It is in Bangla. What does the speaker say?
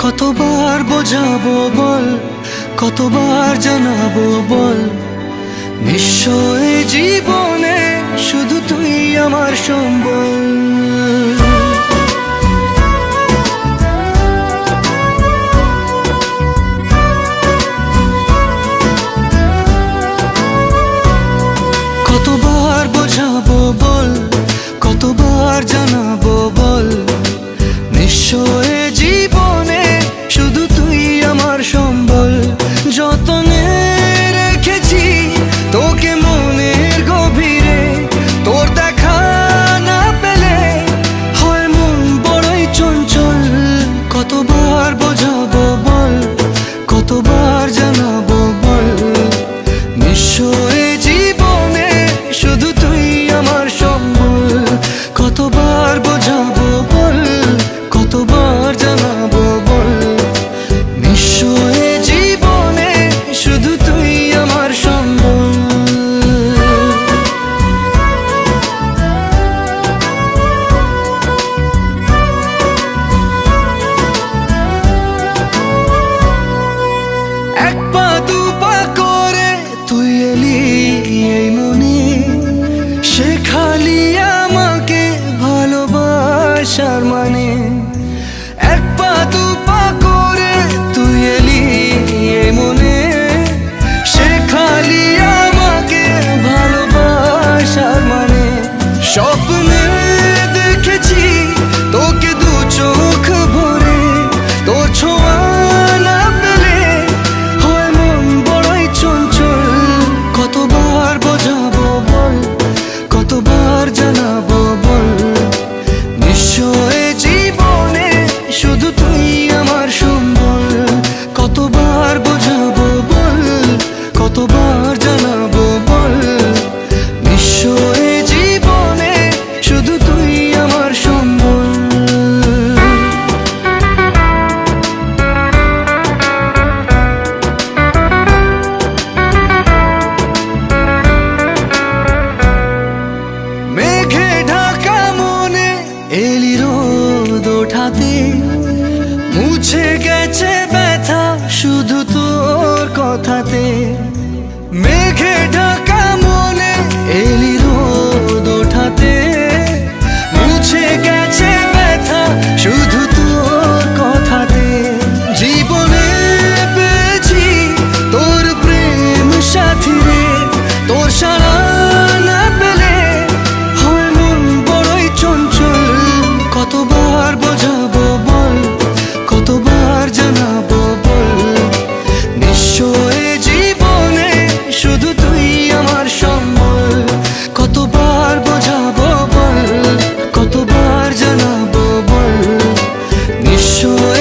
কতবার বোঝাবো বল, কতবার জানাবো বল, নিশ্চয় জীবনে শুধু তুই আমার সম্বল। কতবার বোঝাবো বল, কতবার জানাবো বল, নিশ্চয় জীবনে শুধু তুই আমার সম্বল। যতনে রেখেছি তোকে মনের গভীরে, তোর দেখা না পেলে হয় মন বড়ই চঞ্চল। কতবার বোঝাবো বল, কতবার জানাবো বল, নিশ্চয় জীবনে শুধু তুই আমার সম্বল। কতবার বোঝাবো বল, কতবার জানাবো বল, নিশ্চয় জীবনে শুধু তুই আমার সম্বল। এক পা দু পা করে তুই এলি এই মনে, শেখালি আমাকে ভালোবাসার মানে। এক পা দু পা করে তুই এলি এই মনে, শেখালি আমাকে ভালোবাসার মানে। স্বপ্নে দেখেছি তোকে দু চোখ ভরে, তোর ছোঁয়া না পেলে হয় মন বড়ই চঞ্চল। কতবার বোঝাবো বল, কতবার জানাবো বল, নিশ্চয় জীবনে শুধু তুই আমার সম্বল। কতবার বোঝাবো বল, কতবার জানাবো বল, নিশ্চয় জীবনে শুধু তুই আমার সম্বল। মেঘে ঢাকা মনে এলি রোদ ওঠাতে, মুছে গেছে ব্যথা শুধু তোর কথাতে। মেঘে ঢাকা মনে এলি রোদ ওঠাতে, মুছে গেছে ব্যথা শুধু তোর কথাতে। জীবনে পেয়েছি তোর প্রেম সাথী রে, তোর সারা না পেলে হয় মন বড়ই চঞ্চল। কতবার বোঝাবো বল, কতবার জানাবো বল, নিশ্চয় জীবনে শুধু তুই আমার সম্বল। কতবার বোঝাবো বল, কতবার জানাবো বল, নিশ্চয়